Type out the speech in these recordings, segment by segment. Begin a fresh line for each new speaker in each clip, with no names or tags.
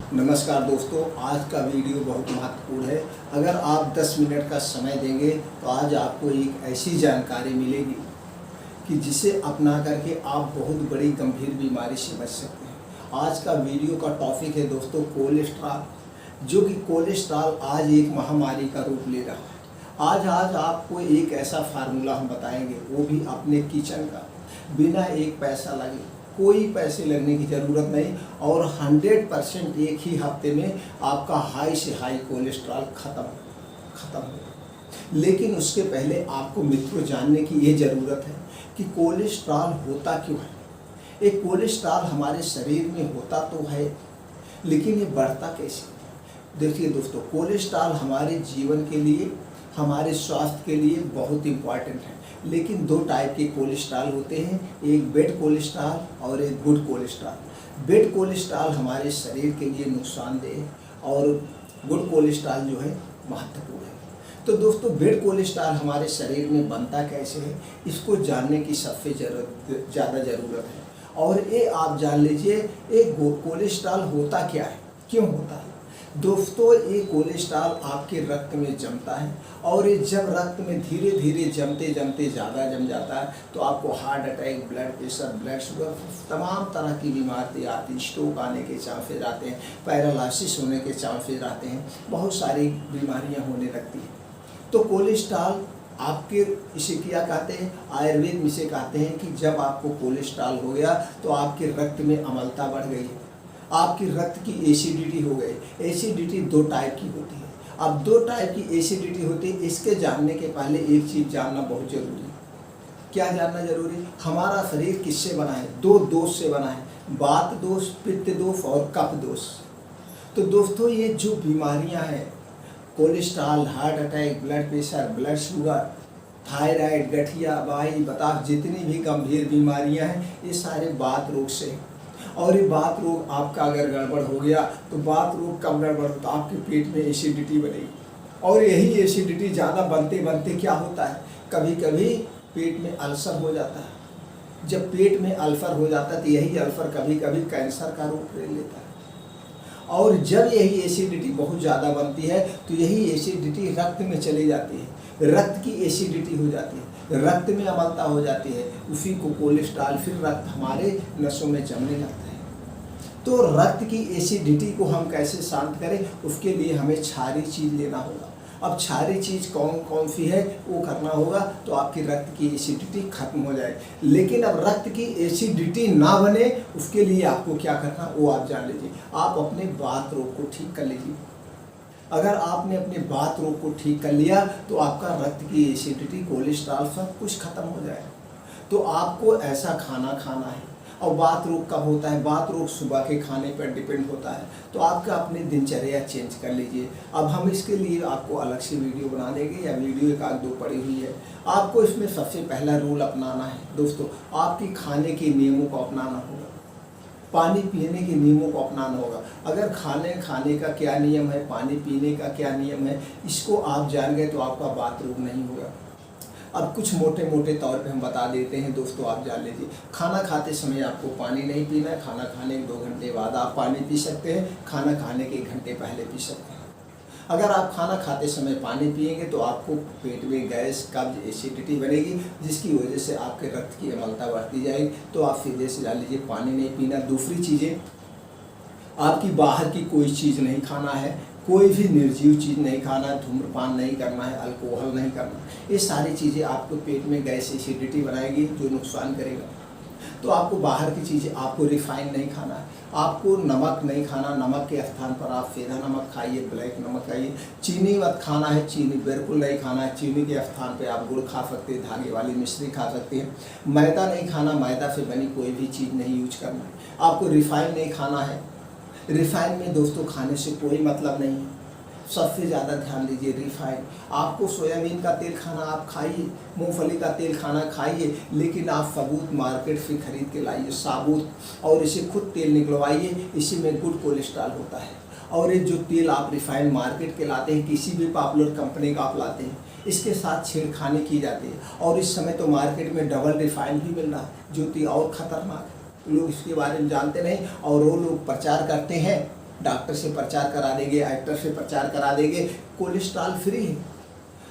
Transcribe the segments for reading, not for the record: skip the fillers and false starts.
नमस्कार दोस्तों, आज का वीडियो बहुत महत्वपूर्ण है। अगर आप 10 मिनट का समय देंगे तो आज आपको एक ऐसी जानकारी मिलेगी कि जिसे अपना करके आप बहुत बड़ी गंभीर बीमारी से बच सकते हैं। आज का वीडियो का टॉपिक है दोस्तों कोलेस्ट्रॉल, जो कि कोलेस्ट्रॉल आज एक महामारी का रूप ले रहा है। आज आपको एक ऐसा फार्मूला हम बताएंगे, वो भी अपने किचन का, बिना एक पैसा लगे, कोई पैसे लगने की ज़रूरत नहीं, और 100% एक ही हफ्ते में आपका हाई से हाई कोलेस्ट्रॉल ख़त्म हो। लेकिन उसके पहले आपको मित्रों जानने की ये ज़रूरत है कि कोलेस्ट्रॉल होता क्यों है। एक कोलेस्ट्रॉल हमारे शरीर में होता तो है, लेकिन ये बढ़ता कैसे। देखिए दोस्तों, कोलेस्ट्रॉल हमारे जीवन के लिए, हमारे स्वास्थ्य के लिए बहुत इम्पॉर्टेंट है। लेकिन दो टाइप के कोलेस्ट्रॉल होते हैं, एक बैड कोलेस्ट्रॉल और एक गुड कोलेस्ट्रॉल। बैड कोलेस्ट्रॉल हमारे शरीर के लिए नुकसानदेह और गुड कोलेस्ट्रॉल जो है महत्वपूर्ण है। तो दोस्तों, बैड कोलेस्ट्रॉल हमारे शरीर में बनता कैसे है, इसको जानने की सबसे ज़्यादा ज़रूरत है। और ये आप जान लीजिए, एक कोलेस्ट्रॉल होता क्या है, क्यों होता है। दोस्तों, ये कोलेस्ट्रॉल आपके रक्त में जमता है, और ये जब रक्त में धीरे धीरे जमते जमते ज़्यादा जम जाता है तो आपको heart attack, blood pressure, blood sugar, तमाम तरह की बीमारी आती है। स्ट्रोक आने के चांसेज आते हैं, पैरालिसिस होने के चांसेज आते हैं, बहुत सारी बीमारियां होने लगती हैं। तो कोलेस्ट्रॉल आपके, इसे क्या कहते हैं, आयुर्वेद में इसे कहते हैं कि जब आपको कोलेस्ट्रॉल हो गया तो आपके रक्त में अम्लता बढ़ गई, आपकी रक्त की एसिडिटी हो गई। एसिडिटी दो टाइप की होती है। अब दो टाइप की एसिडिटी होती है, इसके जानने के पहले एक चीज़ जानना बहुत ज़रूरी है। क्या जानना जरूरी? हमारा शरीर किससे बना है? दो दोष से बना है, वात दोष, पित्त दोष और कफ दोष। तो दोस्तों, ये जो बीमारियां हैं, cholesterol, heart attack, blood pressure, blood sugar, thyroid, गठिया, वाई, बताह, जितनी भी गंभीर बीमारियां हैं, ये सारे वात रोग से हैं। और ये वात रोग आपका अगर गड़बड़ हो गया तो वात रोग कब गड़बड़ होता है, आपके पेट में एसिडिटी बनेगी, और यही एसिडिटी ज़्यादा बनते बनते क्या होता है, कभी कभी पेट में अल्सर हो जाता है। जब पेट में अल्सर हो जाता है तो यही अल्सर कभी कभी कैंसर का रूप ले लेता है। और जब यही एसिडिटी बहुत ज़्यादा बनती है तो यही एसिडिटी रक्त में चली जाती है, रक्त की एसिडिटी हो जाती है, रक्त में अम्लता हो जाती है, उसी को कोलेस्ट्रॉल, फिर रक्त हमारे नसों में जमने लगता है। तो रक्त की एसिडिटी को हम कैसे शांत करें, उसके लिए हमें क्षारीय चीज़ लेना होगा। अब क्षारीय चीज़ कौन कौन सी है वो करना होगा तो आपकी रक्त की एसिडिटी खत्म हो जाए। लेकिन अब रक्त की एसिडिटी ना बने, उसके लिए आपको क्या करना वो आप जान लीजिए। आप अपने वात रोग को ठीक कर लीजिए। अगर आपने अपने वात रोग को ठीक कर लिया तो आपका रक्त की एसिडिटी, कोलेस्ट्रॉल सब कुछ खत्म हो जाएगा। तो आपको ऐसा खाना खाना है। और वात रोग कब होता है? वात रोग सुबह के खाने पर डिपेंड होता है। तो आपका अपनी दिनचर्या चेंज कर लीजिए। अब हम इसके लिए आपको अलग से वीडियो बना देंगे, या वीडियो एक आध दो पड़ी हुई है। आपको इसमें सबसे पहला रूल अपनाना है दोस्तों, आपकी खाने के नियमों को अपनाना होगा, पानी पीने के नियमों को अपनाना होगा। अगर खाने का क्या नियम है, पानी पीने का क्या नियम है, इसको आप जान गए तो आपका वात रोग नहीं होगा। अब कुछ मोटे मोटे तौर पे हम बता देते हैं दोस्तों, आप जान लीजिए। खाना खाते समय आपको पानी नहीं पीना है। खाना खाने के 2 घंटे बाद आप पानी पी सकते हैं, खाना खाने के 1 घंटे पहले पी सकते हैं। अगर आप खाना खाते समय पानी पिएंगे तो आपको पेट में गैस, कब्ज, एसिडिटी बनेगी, जिसकी वजह से आपके रक्त की अम्लता बढ़ती जाएगी। तो आप सीधे से जान लीजिए पानी नहीं पीना। दूसरी चीज़ें, आपकी बाहर की कोई चीज़ नहीं खाना है, कोई भी निर्जीव चीज़ नहीं खाना है, धूम्रपान नहीं करना है, अल्कोहल नहीं करना है। ये सारी चीज़ें आपको पेट में गैस, एसिडिटी बनाएगी, जो नुकसान करेगा। तो आपको बाहर की चीज़ें, आपको रिफाइन नहीं खाना है, आपको नमक नहीं खाना। नमक के स्थान पर आप सेंधा नमक खाइए, ब्लैक नमक खाइए। चीनी मत खाना है, चीनी बिल्कुल नहीं खाना है। चीनी के स्थान पे आप गुड़ खा सकते हैं, धागे वाली मिश्री खा सकते हैं। मैदा नहीं खाना, मैदा से बनी कोई भी चीज़ नहीं यूज करना है। आपको रिफाइन नहीं खाना है। रिफाइन में दोस्तों खाने से कोई मतलब नहीं है। सबसे ज़्यादा ध्यान दीजिए रिफाइन। आपको सोयाबीन का तेल खाना आप खाइए, मूंगफली का तेल खाना खाइए, लेकिन आप सबूत मार्केट से खरीद के लाइए साबुत, और इसे खुद तेल निकलवाइए। इसी में गुड कोलेस्ट्रॉल होता है। और ये जो तेल आप रिफाइन मार्केट के लाते हैं, किसी भी पॉपुलर कंपनी का आप लाते हैं, इसके साथ छेड़खानी की जाती है। और इस समय तो मार्केट में डबल रिफाइन भी मिल रहा है, जो कि और ख़तरनाक है। लोग इसके बारे में जानते नहीं, और वो लोग प्रचार करते हैं डॉक्टर से प्रचार करा देंगे, एक्टर से प्रचार करा देंगे कोलेस्ट्रॉल फ्री है।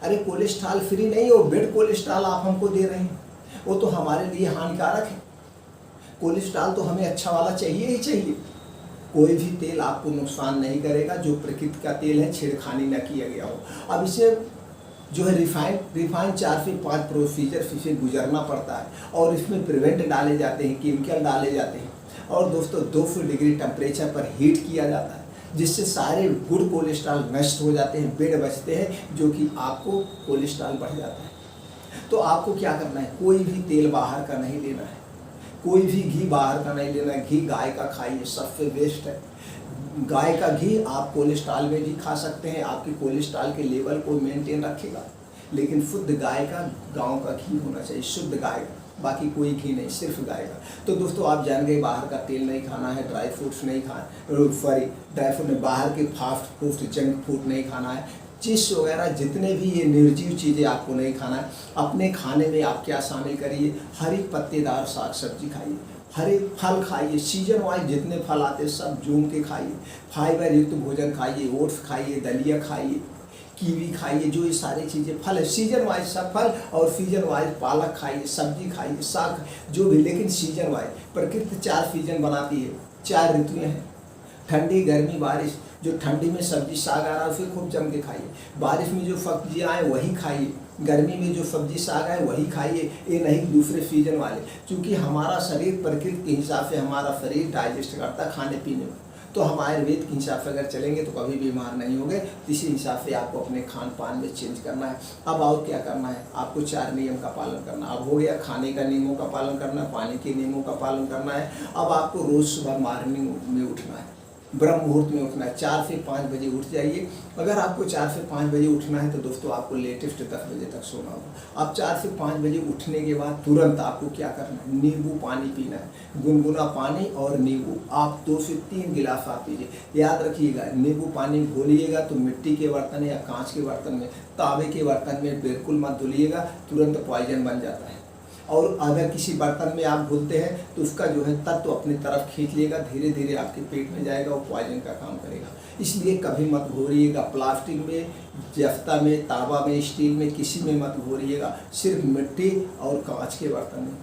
अरे कोलेस्ट्रॉल फ्री नहीं, वो बेड कोलेस्ट्रॉल आप हमको दे रहे हैं, वो तो हमारे लिए हानिकारक है। कोलेस्ट्रॉल तो हमें अच्छा वाला चाहिए ही चाहिए। कोई भी तेल आपको नुकसान नहीं करेगा जो प्रकृति का तेल है, छेड़खानी न किया गया हो। अब इसे जो है रिफाइंड 4 से 5 प्रोसीजर से गुजरना पड़ता है और इसमें प्रिवेंट डाले जाते हैं, केमिकल डाले जाते हैं और दोस्तों 200 डिग्री टेम्परेचर पर हीट किया जाता है, जिससे सारे गुड कोलेस्ट्रॉल नष्ट हो जाते हैं, बेड बचते हैं, जो कि आपको कोलेस्ट्रॉल बढ़ जाता है। तो आपको क्या करना है, कोई भी तेल बाहर का नहीं लेना है, कोई भी घी बाहर का नहीं लेना है। घी गाय का खाइए, सबसे बेस्ट है। गाय का घी आप कोलेस्ट्रॉल में भी खा सकते हैं, आपकी कोलेस्ट्रॉल के लेवल को मेंटेन रखेगा, लेकिन शुद्ध गाय का, गांव का घी होना चाहिए, शुद्ध गाय का, बाकी कोई घी नहीं, सिर्फ गाय का। तो दोस्तों आप जान गए बाहर का तेल नहीं खाना है, ड्राई फ्रूट्स नहीं खाना, ड्राई फ्रूट में बाहर के फास्ट फूड, जंक फूड नहीं खाना है, चिप्स वगैरह जितने भी ये निर्जीव चीज़ें आपको नहीं खाना है। अपने खाने में आप क्या शामिल करिए, हरी पत्तेदार साग सब्जी खाइए, हरे फल खाइए, सीजन वाइज जितने फल आते हैं सब जूम के खाइए, फाइबर युक्त भोजन खाइए, ओट्स खाइए, दलिया खाइए, कीवी खाइए, जो ये सारी चीज़ें फल है सीजन वाइज सब फल, और सीजन वाइज पालक खाइए, सब्जी खाइए, साग जो भी, लेकिन सीजन वाइज। प्रकृति 4 सीजन बनाती है, 4 ऋतुएँ हैं, ठंडी, गर्मी, बारिश। जो ठंडी में सब्जी साग आ रहा है उसे खूब जम के खाइए, बारिश में जो सब्जियाँ आए वही खाइए, गर्मी में जो सब्जी साग आए वही खाइए, ये नहीं दूसरे सीजन वाले। क्योंकि हमारा शरीर प्रकृति के हिसाब से हमारा शरीर डाइजेस्ट करता है खाने पीने में, तो हम आयुर्वेद के हिसाब से अगर चलेंगे तो कभी बीमार नहीं होंगे। इसी हिसाब से आपको अपने खान पान में चेंज करना है। अब और क्या करना है, आपको 4 नियम का पालन करना। अब हो गया खाने का नियमों का पालन करना, पानी के नियमों का पालन करना है। अब आपको रोज़ सुबह मॉर्निंग में उठना है, ब्रह्म मुहूर्त में उठना है, 4 से 5 बजे उठ जाइए। अगर आपको 4 से 5 बजे उठना है तो दोस्तों आपको लेटेस्ट 10 बजे तक सोना होगा। अब 4 से 5 बजे उठने के बाद तुरंत आपको क्या करना है, नींबू पानी पीना है, गुनगुना पानी और नींबू आप 2 से 3 गिलास आप पीजिए। याद रखिएगा, नींबू पानी घोलिएगा तो मिट्टी के बर्तन या कांच के बर्तन में, तांबे के बर्तन में बिल्कुल मत धुलिएगा, तुरंत पॉइजन बन जाता है। और अगर किसी बर्तन में आप घुलते हैं तो उसका जो है तत्व अपनी तरफ खींच लेगा, धीरे धीरे आपके पेट में जाएगा, वो पॉइजन का काम करेगा। इसलिए कभी मत घोरिएगा, प्लास्टिक में, जफ्ता में, तांबा में, स्टील में, किसी में मत घोरिएगा, सिर्फ मिट्टी और कांच के बर्तन में।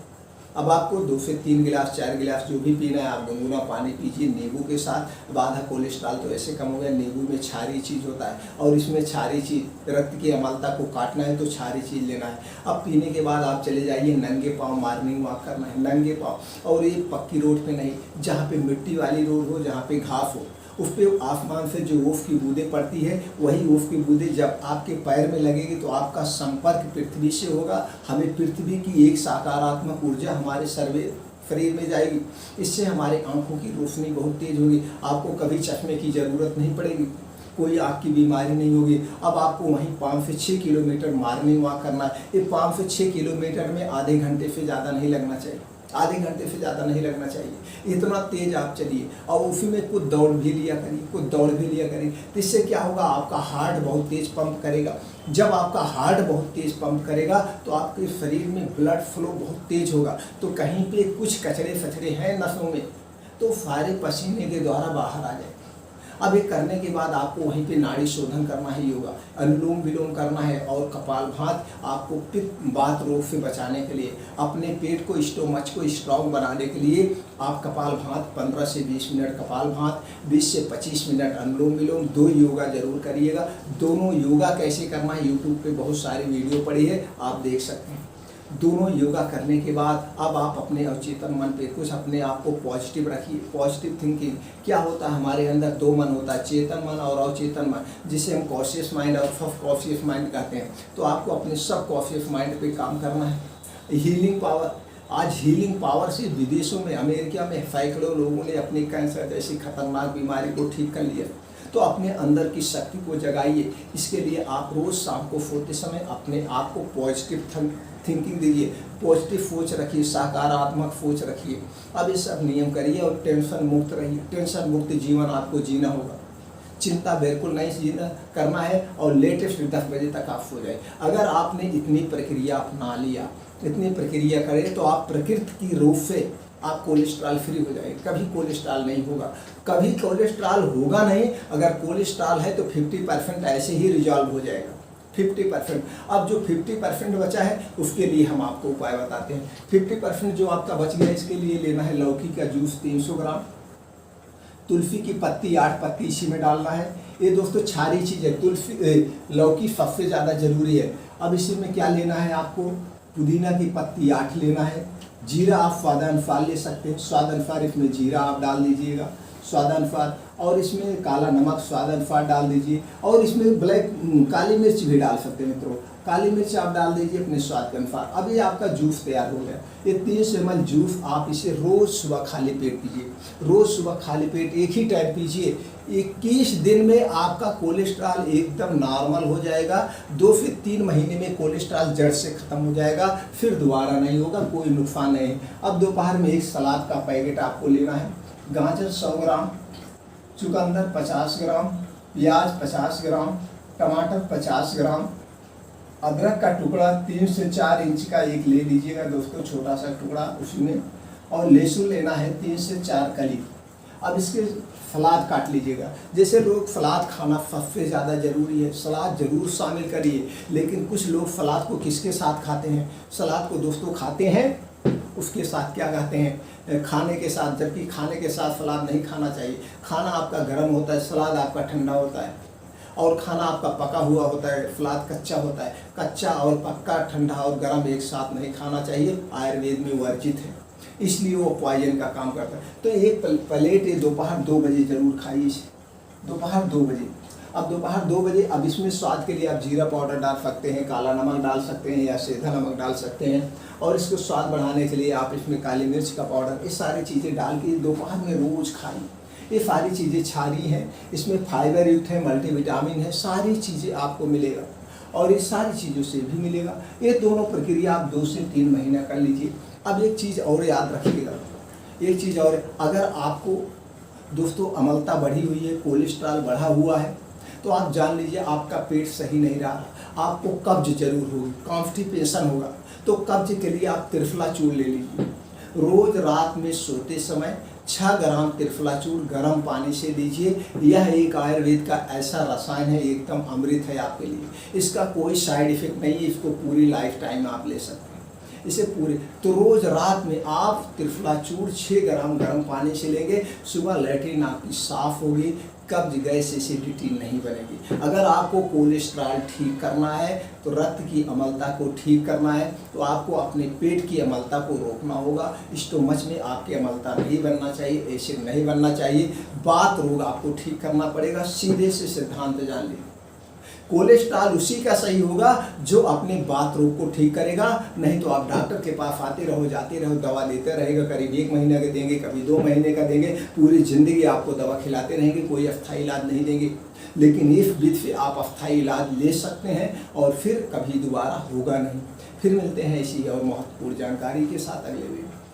अब आपको 2 से 3 गिलास, 4 गिलास जो भी पीना है आप गुनगुना पानी पीजिए नींबू के साथ। अब आधा कोलेस्ट्रॉल तो ऐसे कम हो गया, नींबू में क्षारीय चीज़ होता है और इसमें क्षारीय चीज़, रक्त की अम्लता को काटना है तो क्षारीय चीज़ लेना है। अब पीने के बाद आप चले जाइए नंगे पाँव मॉर्निंग वॉक करना है, नंगे पाँव, और ये पक्की रोड पे नहीं, जहाँ पे मिट्टी वाली रोड हो, जहाँ पे घास हो, उस पर आसमान से जो ओफ की बूंदें पड़ती है, वही ओफ की बूंदें जब आपके पैर में लगेगी तो आपका संपर्क पृथ्वी से होगा। हमें पृथ्वी की एक सकारात्मक ऊर्जा हमारे शरीर में जाएगी। इससे हमारे आंखों की रोशनी बहुत तेज होगी, आपको कभी चश्मे की ज़रूरत नहीं पड़ेगी, कोई आँख की बीमारी नहीं होगी। अब आपको वहीं 5 से 6 किलोमीटर मॉर्निंग वॉक करना है। ये 5 से 6 किलोमीटर में आधे घंटे से ज़्यादा नहीं लगना चाहिए, आधे घंटे से ज़्यादा नहीं लगना चाहिए, इतना तेज आप चलिए। और उसी में कुछ दौड़ भी लिया करिए, तो इससे क्या होगा, आपका हार्ट बहुत तेज पंप करेगा। जब आपका हार्ट बहुत तेज पंप करेगा तो आपके शरीर में ब्लड फ्लो बहुत तेज होगा, तो कहीं पे कुछ कचरे फचरे हैं नसों में तो सारे पसीने के द्वारा बाहर आ जाए। अब ये करने के बाद आपको वहीं पे नाड़ी शोधन करना है, योगा, अनुलोम विलोम करना है, और कपालभाति आपको पित्त वात रोग से बचाने के लिए, अपने पेट को, स्टोमच को स्ट्रॉन्ग बनाने के लिए आप कपालभाति 15 से 20 मिनट कपालभाति, 20 से 25 मिनट अनुलोम विलोम, 2 योगा जरूर करिएगा। दोनों योगा कैसे करना है यूट्यूब पे बहुत सारी वीडियो पड़ी है, आप देख सकते हैं। दोनों योगा करने के बाद अब आप अपने अवचेतन मन पे कुछ अपने आप को पॉजिटिव रखिए। पॉजिटिव थिंकिंग क्या होता है, हमारे अंदर 2 मन होता है, चेतन मन और अवचेतन मन, जिसे हम कॉन्शियस माइंड और सब कॉन्शियस माइंड कहते हैं। तो आपको अपने सब कॉन्शियस माइंड पे काम करना है। हीलिंग पावर, आज हीलिंग पावर से विदेशों में, अमेरिका में सैकड़ों लोगों ने अपनी कैंसर जैसी खतरनाक बीमारी को ठीक कर लिया। तो अपने अंदर की शक्ति को जगाइए। इसके लिए आप रोज़ शाम को सोते समय अपने आप को पॉजिटिव थिंकिंग दीजिए, पॉजिटिव सोच रखिए, सकारात्मक सोच रखिए। अब ये सब नियम करिए और टेंशन मुक्त रहिए। टेंशन मुक्त जीवन आपको जीना होगा, चिंता बिल्कुल नहीं जीना करना है, और लेटेस्ट 10 बजे तक आप सो जाए। अगर आपने इतनी प्रक्रिया अपना लिया, इतनी प्रक्रिया करें तो आप प्रकृति की रूप से आप कोलेस्ट्रॉल फ्री हो जाएंगे। कभी कोलेस्ट्रॉल नहीं होगा, कभी कोलेस्ट्रॉल होगा नहीं। अगर कोलेस्ट्रॉल है तो 50% ऐसे ही रिजॉल्व हो जाएगा, 50%। अब जो 50% बचा है उसके लिए हम आपको उपाय बताते हैं। 50% जो आपका बच गया, इसके लिए लेना है लौकी का जूस 300 ग्राम, तुलसी की पत्ती 8 पत्ती इसी में डालना है। ये दोस्तों छारी चीज़ है, लौकी सबसे ज़्यादा जरूरी है। अब इसी में क्या लेना है आपको, पुदीना की पत्ती 8 लेना है, जीरा आप स्वादानुसार ले सकते हैं, स्वादानुसार इसमें जीरा आप डाल दीजिएगा स्वादानुसार, और इसमें काला नमक स्वादानुसार डाल दीजिए, और इसमें काली मिर्च भी डाल सकते हैं मित्रों, काली मिर्च आप डाल दीजिए अपने स्वाद के अनुसार। अब ये आपका जूस तैयार हो गया। ये 30 ml जूस आप इसे रोज़ सुबह खाली पेट पीजिए, रोज़ सुबह खाली पेट एक ही टाइम पीजिए। 21 दिन में आपका कोलेस्ट्रॉल एकदम नॉर्मल हो जाएगा। 2 से 3 महीने में कोलेस्ट्रॉल जड़ से ख़त्म हो जाएगा, फिर दोबारा नहीं होगा, कोई नुकसान नहीं। अब दोपहर में एक सलाद का पैकेट आपको लेना है, गाजर 100 ग्राम, चुकंदर 50 ग्राम, प्याज 50 ग्राम, टमाटर 50 ग्राम, अदरक का टुकड़ा 3 से 4 इंच का एक ले लीजिएगा दोस्तों, छोटा सा टुकड़ा उसी में, और लहसुन लेना है 3 से 4 कली। अब इसके सलाद काट लीजिएगा। जैसे लोग सलाद खाना सबसे ज़्यादा ज़रूरी है, सलाद ज़रूर शामिल करिए, लेकिन कुछ लोग सलाद को किसके साथ खाते हैं, सलाद को दोस्तों खाते हैं उसके साथ क्या कहते हैं, खाने के साथ, जबकि खाने के साथ सलाद नहीं खाना चाहिए। खाना आपका गर्म होता है, सलाद आपका ठंडा होता है, और खाना आपका पका हुआ होता है, सलाद कच्चा होता है। कच्चा और पक्का, ठंडा और गर्म एक साथ नहीं खाना चाहिए, आयुर्वेद में वर्जित है, इसलिए वो पॉइजन का काम करता है। तो एक प्लेट ये दोपहर 2 बजे जरूर खाइए इसे, दोपहर 2 बजे। अब दोपहर 2 बजे, अब इसमें स्वाद के लिए आप जीरा पाउडर डाल सकते हैं, काला नमक डाल सकते हैं, या सेंधा नमक डाल सकते हैं, और इसको स्वाद बढ़ाने के लिए आप इसमें काली मिर्च का पाउडर, ये सारी चीज़ें डाल के दोपहर में रोज़ खाइए। ये सारी चीज़ें क्षारीय हैं, इसमें फाइबर युक्त है, मल्टीविटामिन है, सारी चीज़ें आपको मिलेगा, और ये सारी चीज़ों से भी मिलेगा। ये दोनों प्रक्रिया आप 2 से 3 महीना कर लीजिए। अब एक चीज़ और याद रखिएगा, एक चीज़ और, अगर आपको दोस्तों अम्लता बढ़ी हुई है, कोलेस्ट्रॉल बढ़ा हुआ है, तो आप जान लीजिए आपका पेट सही नहीं रहा, आपको कब्ज जरूर होगी, कॉन्स्टिपेशन होगा। तो कब्ज के लिए आप त्रिफला चूर्ण ले लीजिए। रोज़ रात में सोते समय 6 ग्राम त्रिफला चूर्ण गर्म पानी से लीजिए। यह एक आयुर्वेद का ऐसा रसायन है, एकदम अमृत है आपके लिए। इसका कोई साइड इफेक्ट नहीं है, इसको पूरी लाइफ टाइम आप ले सकते हैं इसे पूरे। तो रोज़ रात में आप त्रिफला चूर्ण 6 ग्राम गर्म पानी से लेंगे, सुबह लैट्रिन आपकी साफ होगी, कब्ज गैस एसिडिटी नहीं बनेगी। अगर आपको कोलेस्ट्रॉल ठीक करना है, तो रक्त की अम्लता को ठीक करना है, तो आपको अपने पेट की अम्लता को रोकना होगा। स्टोमच में आपकी अम्लता नहीं बनना चाहिए, एसिड नहीं बनना चाहिए, बात रोग आपको ठीक करना पड़ेगा। सीधे से सिद्धांत जान लीजिए, कोलेस्ट्रॉल उसी का सही होगा जो अपने बात रोग को ठीक करेगा। नहीं तो आप डॉक्टर के पास आते रहो, जाते रहो, दवा देते रहेगा, करीब 1 महीने का देंगे, कभी 2 महीने का देंगे, पूरी ज़िंदगी आपको दवा खिलाते रहेंगे, कोई अस्थायी इलाज नहीं देंगे। लेकिन इस विधि से आप अस्थायी इलाज ले सकते हैं, और फिर कभी दोबारा होगा नहीं। फिर मिलते हैं इसी और महत्वपूर्ण जानकारी के साथ अगले वीडियो।